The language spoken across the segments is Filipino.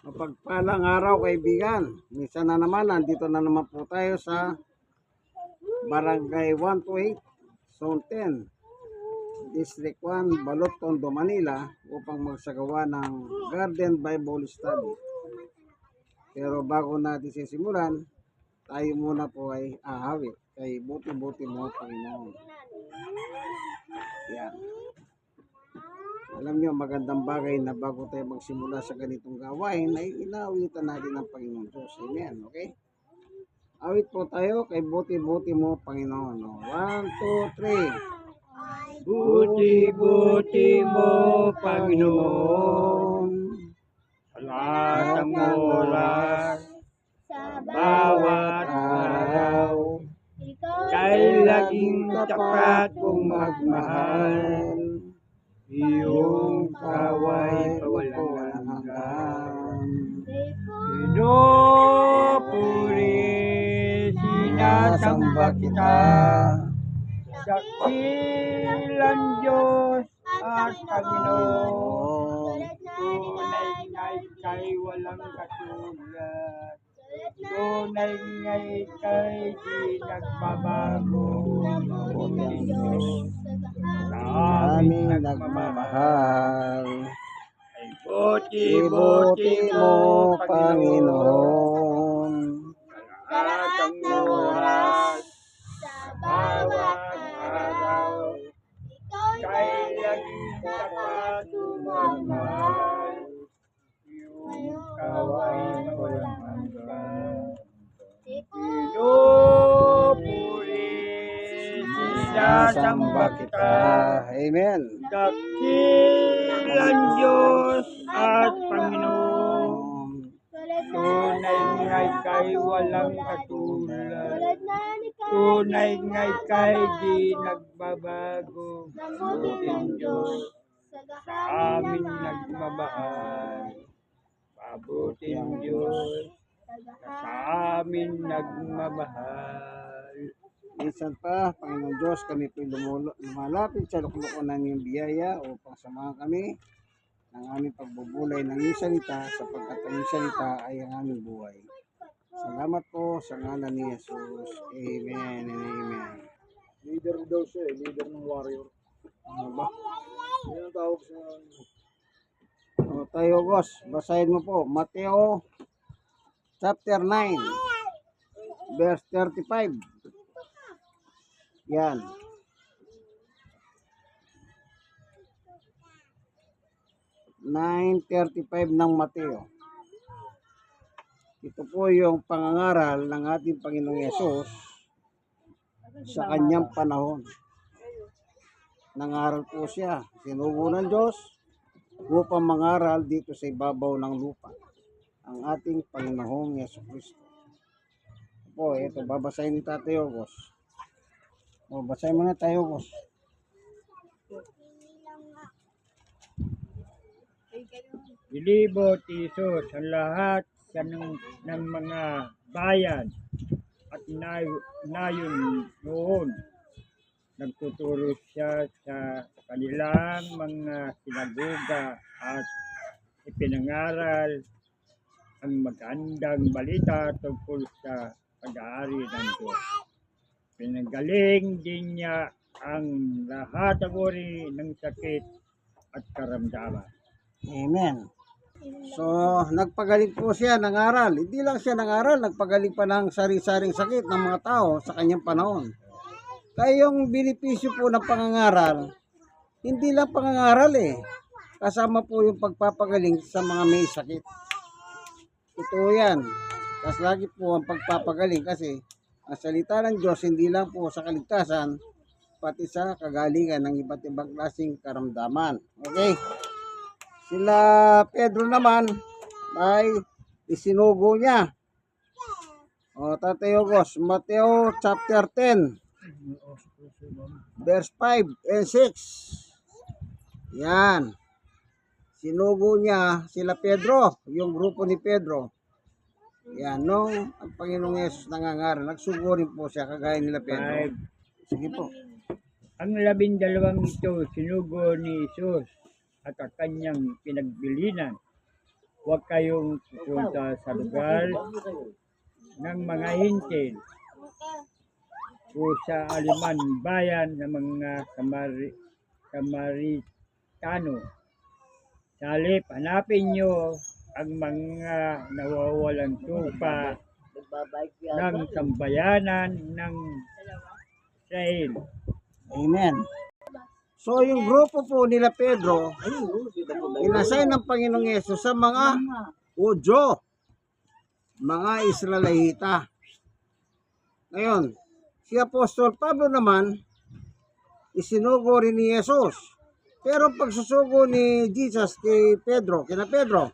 Mapagpalang araw kaibigan. Minsan na naman, nandito na naman po tayo sa Barangay 128, Zone 10, District 1, Balot, Tondo, Manila upang magsagawa ng Garden Bible Study. Pero bago natin sisimulan, tayo muna po ay ahawit kay buti-buti mo Panginoon. Yan. Alam nyo, magandang bagay na bago tayo magsimula sa ganitong gawain ay inaawitan natin ang Panginoon Diyos. Amen. Okay? Awit po tayo kay buti-buti mo Panginoon. 1, 2, 3. Buti-buti mo, Panginoon, sa lahat ng oras, sa bawat araw, kay laging tapat kong magmahal, iyong kaway pawalang hanggan. Pinupuri, sinasamba kita, dakilang Diyos at Panginoon, tunay nga'y kay walang katulad, tunay nga'y kay di nagbabago, buting Diyos sa aming nagmamahal. ay buti-buti mo, Panginoon, sa lahat ng oras, sa bawat araw, kay laging tapat sumamahal, iyong kaway walang hanggan. Pinupuri, sinasamba kita, Amen. dakilang Diyos at Panginoon, tunay nga'y kay walang katulad, tunay nga'y kay di nagbabago, buting Diyos sa amin nagmamahal, mabuting Diyos sa amin nagmamahal. Minsan pa, Panginoon Diyos, kami po lumalapit sa luklukan ng iyong biyaya upang samahan kami ng aming pagbubulay ng iyong salita sapagkat ang iyong salita ay ang aming buhay. Salamat po sa ngalan ni Jesus. Amen and amen. Leader daw siya eh, leader ng warrior. Ano ba? Yan ang tawag sa... O, tayo, Gos, basahin mo po. Mateo chapter 9, verse 35. Yan. (9:35) ng Mateo. Ito po yung pangangaral ng ating Panginoong Yesus sa kanyang panahon. Nangaral po siya, sinugo ng Diyos upang mangaral dito sa ibabaw ng lupa. Ang ating Panginoong Yesucristo. Po, ito babasahin ni Tatay Ogos. O, basahin mo na tayo, Ogos. Ilibot Isus ang lahat ng mga bayan at nayon noon. Nagtuturo siya sa kanilang mga sinagoga at ipinangaral ang magandang balita tungkol sa pag-aari ng Diyos. Pinanggaling din niya ang lahat ng uri ng sakit at karamdaman. Amen. So, nagpagaling po siya ng aral. Hindi lang siya ng aral, nagpagaling pa ng sari-saring sakit ng mga tao sa kanyang panahon. Kaya yung benepisyo po ng pangangaral, hindi lang pangangaral eh. Kasama po yung pagpapagaling sa mga may sakit. Totoo yan. Kasi lagi po ang pagpapagaling kasi ang salita ng Diyos hindi lang po sa kaligtasan, pati sa kagalingan ng iba't ibang klaseng karamdaman. Okay? Sila Pedro naman ay isinugo niya. O, Tatay Ogos, Mateo chapter 10, verse 5 and 6. Yan. Sinugo niya sila Pedro, yung grupo ni Pedro. Yan, nung ang Panginoong Yesus nangangaral, nagsugo rin po siya kagaya nila Pedro. 5. Sige po. Ang 12 ito sinugo ni Isus at ang kanyang pinagbilinan huwag kayong pupunta sa lugar ng mga hintil o sa aliman bayan ng mga Samaritano. Salip, hanapin nyo ang mga nawawalang tupa ng sambayanan ng Israel. Amen. So yung grupo po nila Pedro, inassign ng Panginoong Yesus sa mga Hudyo, mga Israelita. Ngayon, si Apostol Pablo naman, isinugo rin ni Yesus. Pero pagsusugo ni Jesus kina Pedro,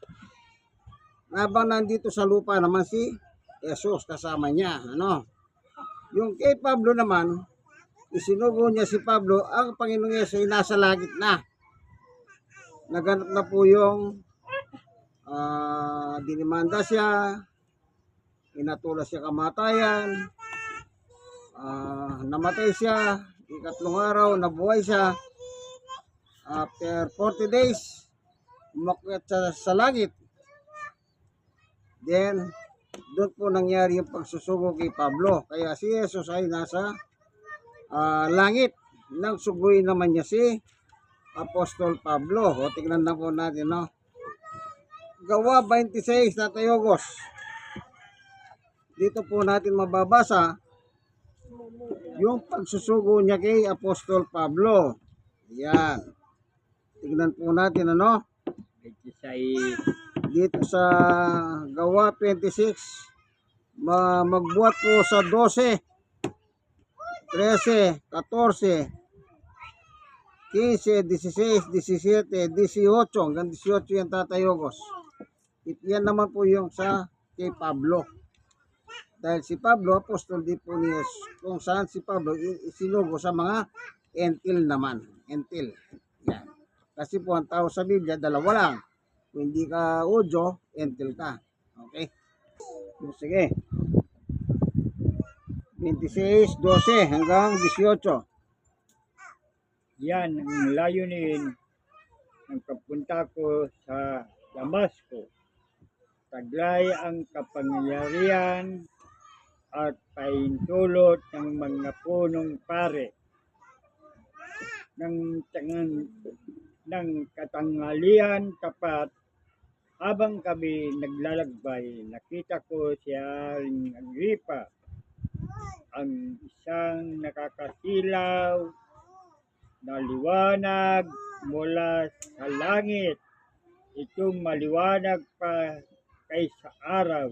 habang nandito sa lupa naman si Jesus kasama niya. Yung kay Pablo naman, isinugo niya si Pablo, ang Panginoong Yesus ay nasa langit na. Naganap na po yung dinimanda siya, inatulas siya kamatayan, namatay siya, ikatlong araw, nabuhay siya. After 40 days, umakyat sa langit. Then, doon po nangyari yung pagsusugo kay Pablo. Kaya si Jesus ay nasa langit. Nang suguin naman niya si Apostol Pablo. O, tingnan na po natin, no? Gawa 26 na Tayogos. Dito po natin mababasa yung pagsusugo niya kay Apostol Pablo. Yan. Tingnan po natin, dito sa Gawa 26, magbuhat po sa 12, 13, 14, 15, 16, 17, 18, hanggang 18 yung Tatayogos. Yan naman po yung sa kay Pablo. Dahil si Pablo, apostol din po ni Jesus, kung saan si Pablo isinugo sa mga entil naman. Entil. Yan. Kasi po ang tao sa Biblia, dalawa lang. Kung hindi ka Hudyo, entil ka. Okay? Sige. 26, 12 hanggang 18. Yan ang layunin ng pagpunta ko sa Damasco. Taglay ang kapangyarihan at paintulot ng mga punong pare ng katanghalian tapat. Habang kami naglalakbay, nakita ko si Haring Agripa, ang isang nakakasilaw na liwanag mula sa langit. Itong maliwanag pa kaysa araw.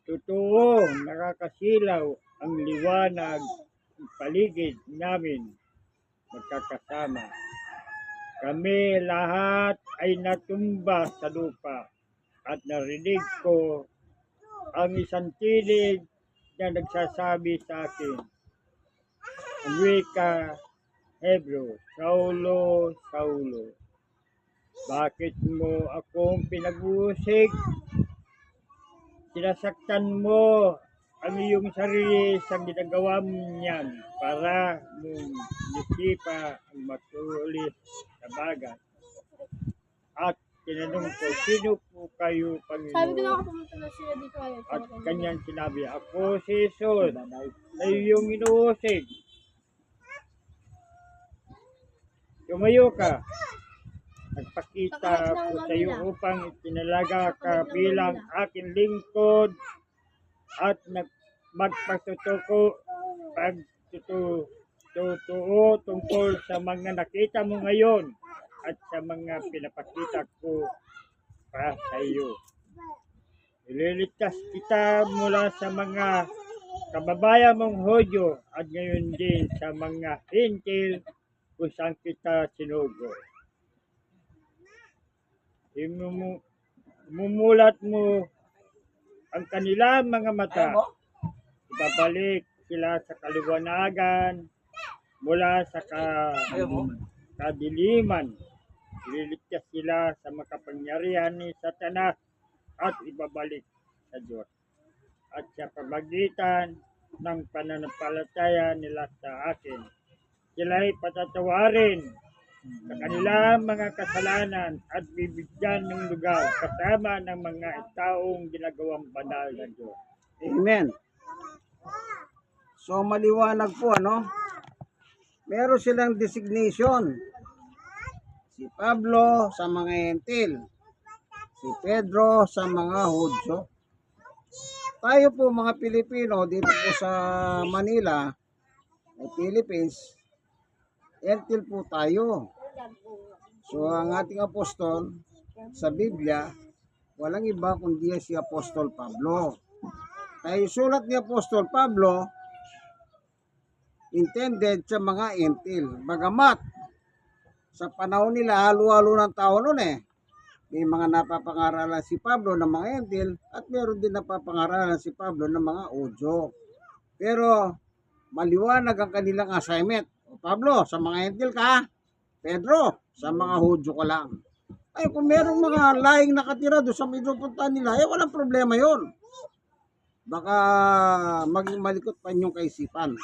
Totoo, nakakasilaw ang liwanag ng paligid namin magkakasama. Kami lahat ay natumba sa lupa at narinig ko ang isang tinig na nagsasabi sa akin, ang wika Hebrew, Saulo, Saulo, bakit mo akong pinag-uusig? Sinasaktan mo ang iyong sarili sa ginagawa mo niyan para mong nisipa ang matulis na bagay. At tinanong ko, sino po kayo, Panginoon? Sabi ko na pumunta na sila dito. At kanyang sinabi, ako si Jesus na iyong inuusig. Tumayo ka. Nagpakita ko sa iyo upang itinalaga ka bilang aking lingkod at pagtutuo tungkol sa mga nakita mo ngayon at sa mga pinapakita ko pa sa iyo. Ililigtas kita mula sa mga kababayan mong Hudyo at ngayon din sa mga hintil kung saan kita sinugo. Mumulat mo ang kanilang mga mata. Ibabalik sila sa kaliwanagan mula sa kadiliman. Ililigtas sila sa makapangyarihan ni Satanas at ibabalik sa Diyos. At sa pamagitan ng pananampalataya nila sa akin, sila'y patatawarin sa kanilang mga kasalanan at bibigyan ng lugar kasama ng mga taong ginagawang banal na Diyos. Amen. So maliwanag po ano. Meron silang designation. Si Pablo sa mga Hentil. Si Pedro sa mga Hudyo. Tayo po mga Pilipino dito po sa Manila o Philippines, Hentil po tayo. So ang ating apostol sa Biblia, walang iba kundi si Apostol Pablo. Kaya yung sulat ni Apostol Pablo, intended sa mga Hentil. Bagamat, sa panahon nila, halo-halo ng tao noon eh. May mga napapangaralan si Pablo ng mga Hentil at meron din napapangaralan si Pablo ng mga Hudyo. Pero, maliwanag ang kanilang assignment. O Pablo, sa mga Hentil ka. Pedro, sa mga Hudyo ka lang. Ay, kung merong mga laing nakatira doon sa pinupuntahan nila, eh walang problema yon. Baka maging malikot pa inyong kaisipan.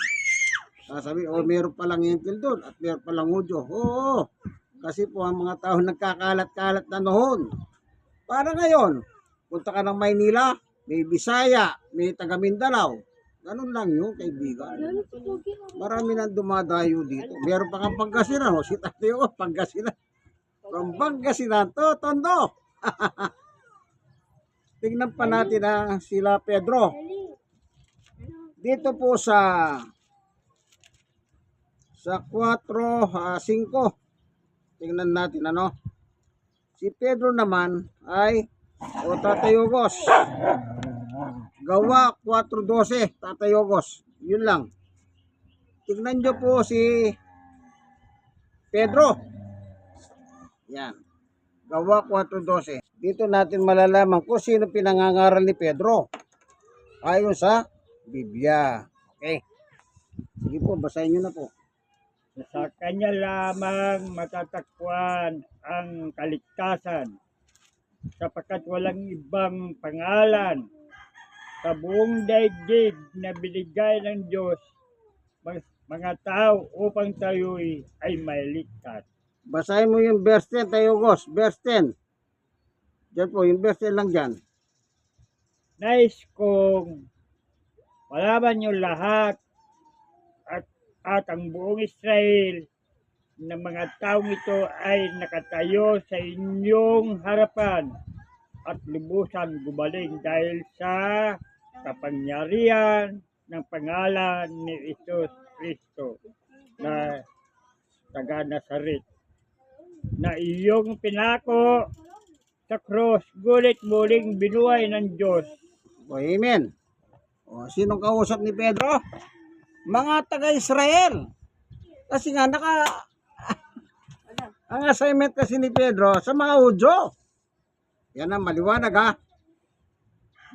Sasabi, oh, meron palang Hentil doon at meron palang Hudyo. Oo, kasi po ang mga tao nagkakalat-kalat na noon. Para ngayon, punta ka ng Maynila, may Bisaya, may taga Mindanao. Ganun lang yun, kaibigan. Marami nang dumadayo dito. Meron pa kang Pangasinan, oh, si Tateo, Pangasinan. From Pangasinan to Tondo. Tingnan pa natin sila Pedro. Dito po sa 4:5. Tingnan natin ano. Si Pedro naman ay Tatay Ogos. Gawa 4:12, Tatay Ogos. Yun lang. Tingnan nyo po si Pedro. Yan. Gawa 4:12. Dito natin malalaman kung sino pinangangaral ni Pedro. Ayon sa Biblia. Okay. Sige po, basahin nyo na po. Sa kanya lamang matatagpuan ang kaligtasan, sapagkat walang ibang pangalan sa buong daigdig na binigay ng Diyos mga tao upang tayo'y ay mailigtas. Basahin mo yung verse 10, Tayo Gos. Verse 10. Diyan po, yung verse 10 lang dyan. Nais kong malaman niyo lahat at ang buong Israel na mga taong ito ay nakatayo sa inyong harapan at lubusan gumaling dahil sa kapangyarihan ng pangalan ni Isus Kristo na taga Nazaret, na iyong pinako sa cross, gulit muling binuhay ng Diyos. O, amen. O, sinong kausap ni Pedro? Mga taga-Israel. Kasi nga, ang assignment kasi ni Pedro sa mga Hudyo. Yan ang maliwanag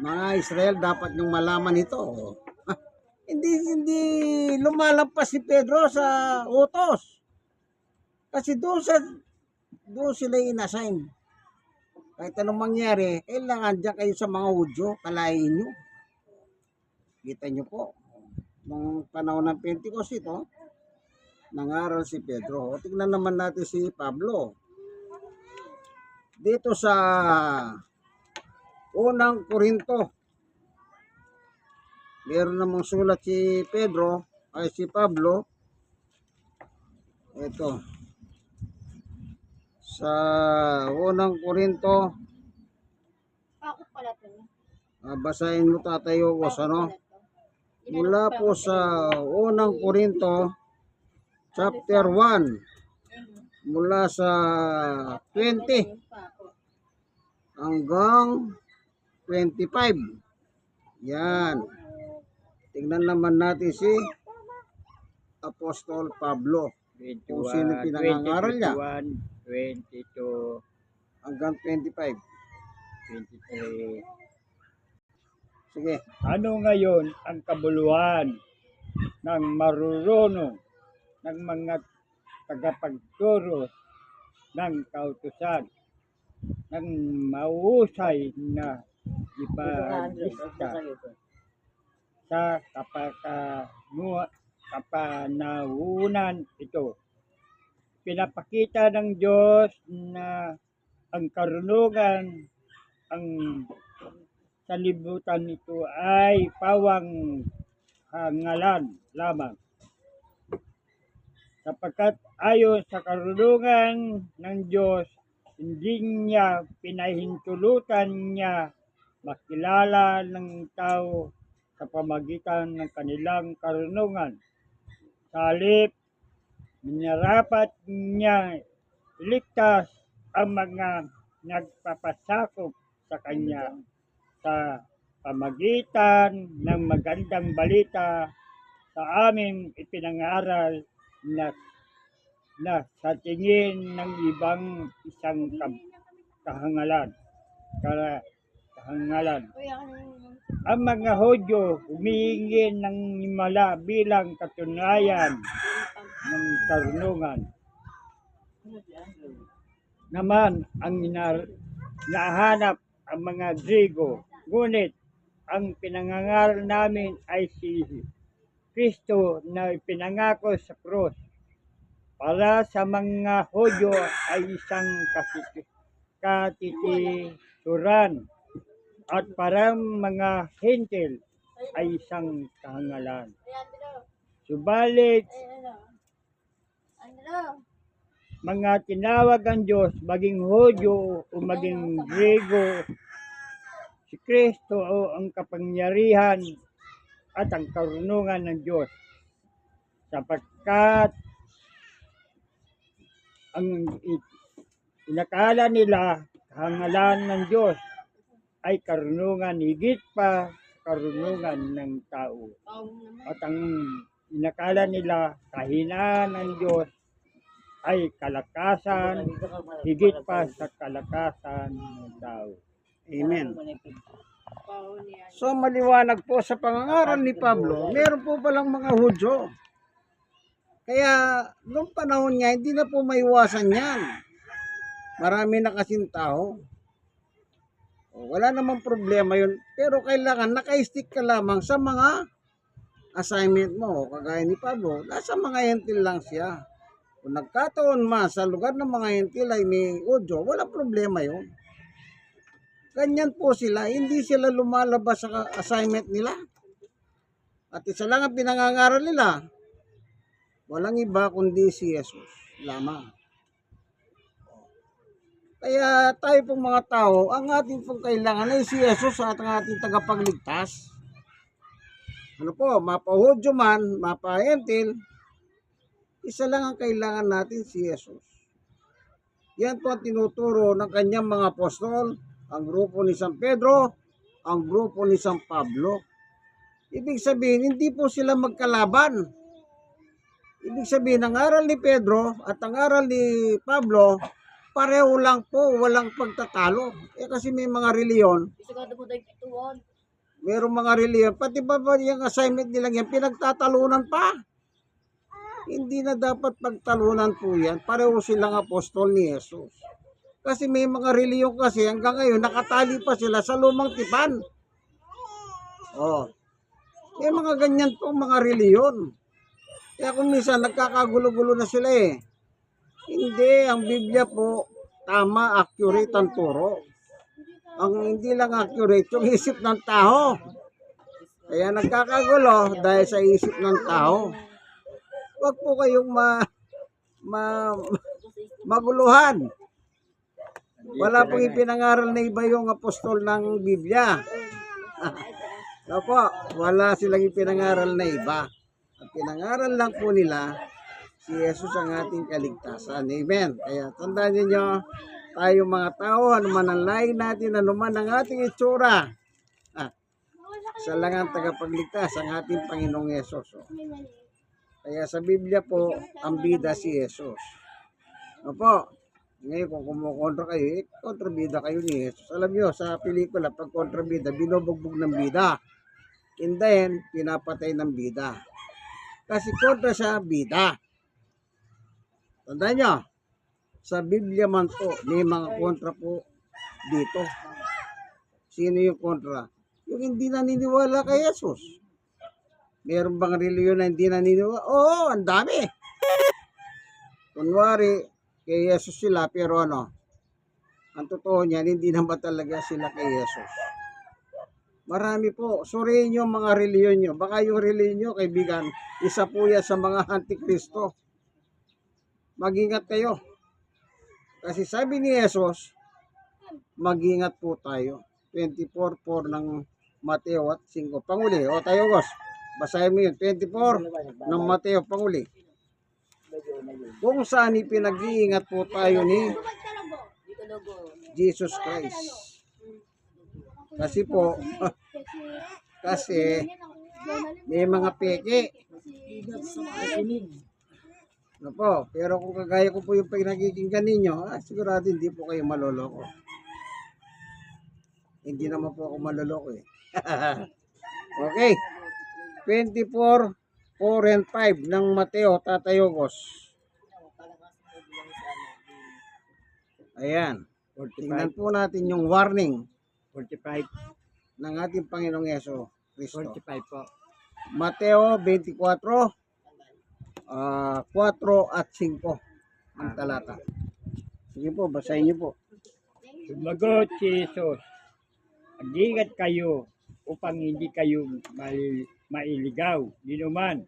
Mga Israel, dapat yung malaman ito. Hindi lumalampas si Pedro sa utos. Kasi doon sila inassign. Kahit anong mangyari, kailangan dyan kayo sa mga Hudyo, kalahin nyo. Kita nyo po. Nung panahon ng Pentecost ito, nangaral si Pedro. O, tignan naman natin si Pablo. Dito sa unang Korinto, meron namang sulat si Pedro, ay si Pablo. Ito. Sa unang Korinto, Ako pala to. basahin mo Tatay Ogos, ano? Mula po sa unang Korinto, chapter 1, mula sa 20 hanggang 25. Yan. Tingnan naman natin si Apostol Pablo. Kung sino pinangangaral niya. 22, Hanggang 25. 23. Sige. Ano ngayon ang kabuluhan ng marurunong ng mga tagapagturo ng kautusan ng mahusay na ibagista sa kapanahunan ito? pinapakita ng Diyos na ang karunungan, ang sanlibutan nito ay pawang hangalan lamang. Sapagkat ayon sa karunungan ng Diyos, hindi niya pinahintulutan niya makilala ng tao sa pamagitan ng kanilang karunungan. Sa halip, minarapat niya iligtas ang mga nagpapasakop sa kanya sa pamagitan ng magandang balita sa aming ipinangaral na sa tingin ng ibang isang kahangalan. Kuya, ano yun? Ang mga Hudyo humihingi ng himala bilang katunayan ng karunungan. Naman ang nahanap ang mga Griego, ngunit ang pinangangaral namin ay si Kristo na pinangako sa krus. Para sa mga Hudyo ay isang katitisuran at para mga Hintil ay isang kahangalan. Ay, Andrew. Subalit, Ay, ano? Andrew. mga tinawag ang Diyos, maging Hudyo o maging Griego, si Kristo o ang kapangyarihan at ang karunungan ng Diyos. Sapagkat ang inakala nila kahangalan ng Diyos ay karunungan higit pa sa karunungan ng tao. Tawag naman. At ang inakala nila kahinaan ng Diyos ay kalakasan higit pa sa kalakasan ng tao. Amen. Tawag niya. So maliwanag po sa pangangaral ni Pablo, meron po palang mga Hudyo. Kaya noong panahon niya, hindi na po maiwasan yan. Marami na kasing tao. Wala namang problema yun. Pero kailangan naka-stick ka lamang sa mga assignment mo. Kagaya ni Pablo, nasa mga hentil lang siya. Kung nagkataon man sa lugar ng mga hentil ay may Hudyo, walang problema yun. Ganyan po sila, hindi sila lumalabas sa assignment nila. At isa lang ang pinangangaral nila, walang iba kundi si Jesus lamang. Kaya tayo pong mga tao, ang ating pong kailangan ay si Jesus at ang ating tagapagligtas. Ano po, mapa-Hudyo man, mapa-hentil, isa lang ang kailangan natin si Jesus. Yan po ang tinuturo ng kanyang mga apostol, ang grupo ni San Pedro, ang grupo ni San Pablo. Ibig sabihin, hindi po sila magkalaban. Ibig sabihin, ang aral ni Pedro at ang aral ni Pablo, pareho lang po, walang pagtatalo. Kasi may mga reliyon, Isagado mo tayo kituan. mayroong mga reliyon, pati ba yung assignment nilang yan, pinagtatalunan pa. Hindi na dapat pagtalunan po yan. Pareho silang apostol ni Jesus. Kasi may mga reliyon kasi hanggang ngayon nakatali pa sila sa lumang tipan. Oh. May mga ganyan po mga reliyon. Kaya kung minsan nagkakagulo-gulo na sila eh. Hindi, ang Biblia po tama, accurate ang turo. Ang hindi lang accurate, yung isip ng tao. Kaya nagkakagulo dahil sa isip ng tao. Huwag po kayong maguluhan. Wala pong ipinangaral na iba yung apostol ng Biblia. Opo, wala silang ipinangaral na iba. Ang pinangaral lang po nila, si Jesus ang ating kaligtasan. Amen. Kaya tandaan niyo, tayo mga tao, anuman ang lahi natin, anuman ang ating itsura, isa lang ang tagapagligtas, ang ating Panginoong Yesus. Kaya sa Biblia po, ang bida si Jesus. Opo, ngayon kung kumukontra kayo, kontrabida kayo ni Jesus. Alam niyo, sa pelikula, pag kontrabida, binubugbog ng bida. And then, pinapatay ng bida. Kasi kontra siya, bida. Tandaan niyo, sa Biblia man po, may mga kontra po dito. Sino yung kontra? Yung hindi naniniwala kay Jesus. Meron bang reliyon na hindi naniniwala? Oo, ang dami. Kunwari, kay Jesus sila, pero ano, ang totoo niyan, hindi naman talaga sila kay Jesus. Marami po. Suriin nyo mga reliyon nyo. Baka yung reliyon nyo, kaibigan, isa po yan sa mga antikristo. Mag-ingat kayo. Kasi sabi ni Jesus, mag-ingat po tayo. 24:4 ng Mateo at 5. Panguli. O tayo, Gos. Basahin mo yun. 24 ng Mateo, panguli. Kung saan ipinag-iingat po tayo ni Jesus Christ. Kasi po, kasi may mga peke. Ano po, pero kung kagaya ko po yung pinagkikinggan ninyo, sigurado hindi po kayo maloloko. Hindi naman po ako maloloko eh. Okay. 24, 4 and 5 ng Mateo, Tatayogos. Ayan. Tingnan po natin yung warning 45. ng ating Panginoong Yeso Kristo. 45 po. Mateo 24, 4 at 5 ang talata. Sige po, basahin niyo po. Sumagot si Jesus, mag-ingat kayo upang hindi kayo mailigaw. Dinuman,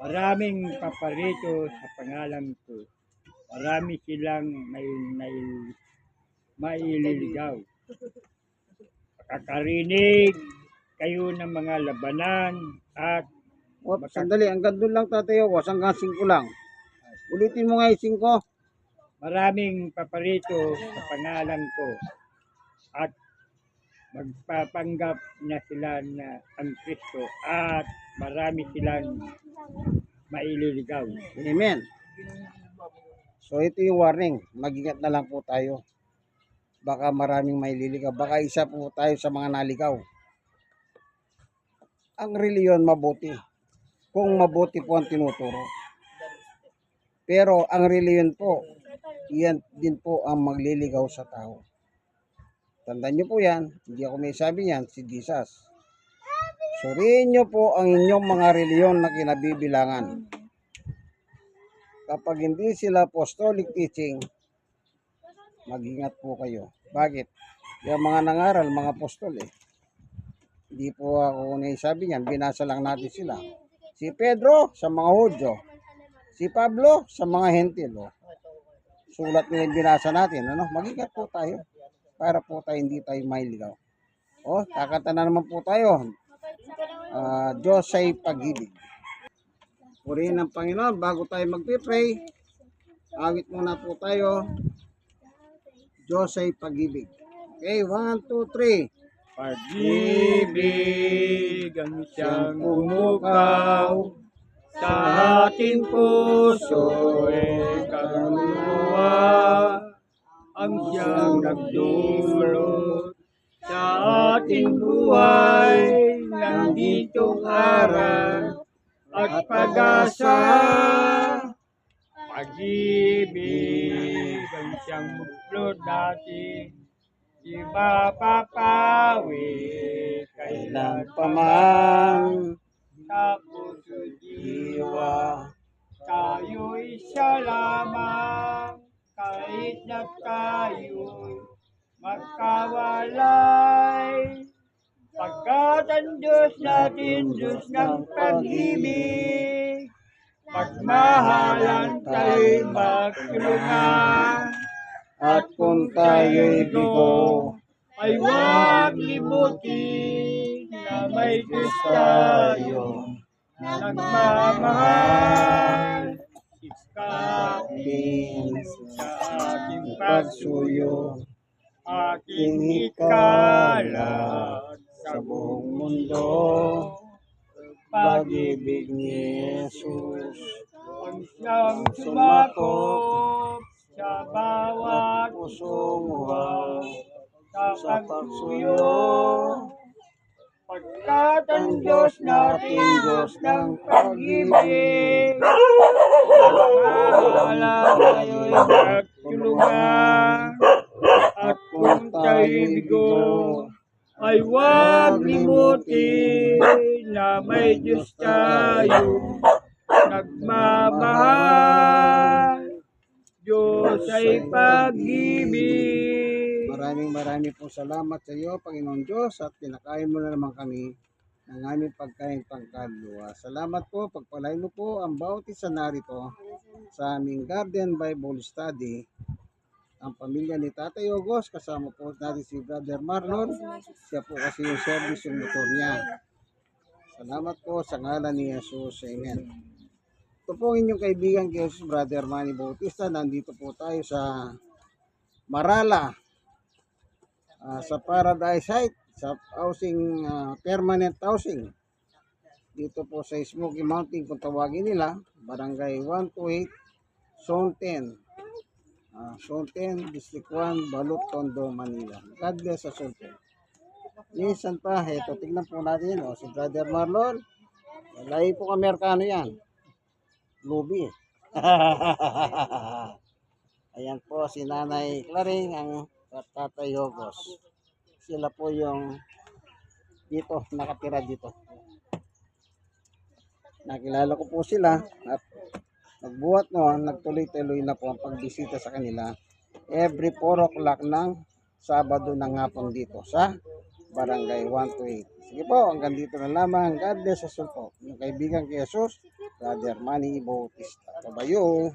maraming paparito sa pangalan ko. Marami silang maililigaw. Makakarinig kayo ng mga labanan at Sandali, hanggang doon lang Tatayogos, hanggang 5 lang. Ulitin mo nga yung 5. maraming paparito sa pangalan ko at magpapanggap na sila na ang Kristo at marami silang maililigaw. Amen. So ito yung warning. Mag-ingat na lang po tayo. Baka maraming maililigaw. Baka isa po tayo sa mga naligaw. Ang reliyon mabuti. Kung mabuti po ang tinuturo. Pero ang reliyon po, yan din po ang magliligaw sa tao. Tandaan nyo po yan. Hindi ako may sabi yan, si Jesus. Suriin nyo po ang inyong mga reliyon na kinabibilangan. Kapag hindi sila apostolic teaching, mag-ingat po kayo. Bakit? Yung mga nangaral, mga apostol eh. Hindi po ako naisabi niyan, binasa lang natin sila. Si Pedro sa mga Hudyo, si Pablo sa mga Hentil. Oh. Sulat nila yung binasa natin. Ano? Mag-ingat po tayo para po tayo hindi tayo mailigaw. O, kakanta na naman po tayo. Diyos ay pag-ibig. Purihin ng Panginoon bago tayo magpipray. Awit muna po tayo. Diyos ay pag-ibig. Okay, 1, 2, 3. Pag-ibig ang siyang umukaw sa ating puso ay kaluluwa, ang siyang nagdulot sa ating buhay ng ditong araw at pag-asa. Pag-ibig ang siyang buklod natin, di mapapawi kailan Pa man, sa puso diwa. Tayo'y siya lamang, kahit na tayo'y magkawalay. Pagkat ang Diyos natin, Diyos ng pag-ibig, pagmahalan tayo'y magtulungan. at kung tayo'y bigo, Ay huwag limutin na may Diyos tayo na nagmamahal. Iskapin sa ating pagsuyo, ating ikalat sa buong mundo. pag-ibig ni Jesus, Ang siyang sumakop sa bawat pusong uhaw, sa pagsuyo. Pagkat ang Diyos natin, Diyos ng pag-ibig, mahala tayo'y magtulungan. At kung tayo'y bigo, ay huwag limutin na may Diyos tayo nagmamahal. Diyos ay pag-ibig. Maraming po salamat sa iyo, Panginoon Diyos, at pinakain mo na naman kami ng aming pagkain pangkaluluwa. Salamat po, pagpalain mo po ang bawat isa narito sa aming Garden Bible Study. Ang pamilya ni Tatay Ogos, kasama po natin si Brother Marlon. Siya po kasi yung service yung motor niya. Salamat po sa ngalan ni Jesus. Amen. Ito po ang inyong kaibigan kay Jesus, Brother Manny Bautista. Nandito po tayo sa Marala, sa Paradise Heights, sa housing, permanent housing. Dito po sa Smoky Mountain, kung tawagin nila, Barangay 128, Zone 10. Zone 10, District 1, Baluk, Tondo, Manila. God bless us all po. Minsan pa, ito, tignan po natin, si Brother Marlon. Lahi po ka Amerikano yan. Lubi. Ayan po, si Nanay Claring, ang Tatay Ogos. Sila po yung dito, nakatira dito. Nakilala ko po sila at nagbuhat noon, nagtuloy-tuloy na po ang pagbisita sa kanila every 4 o'clock ng Sabado ng hapon dito sa Barangay 128. Sige po, hanggang dito na lamang. God bless us all po. Yung kaibigan kay Jesus, Brother Manny Bautista. Kabayo.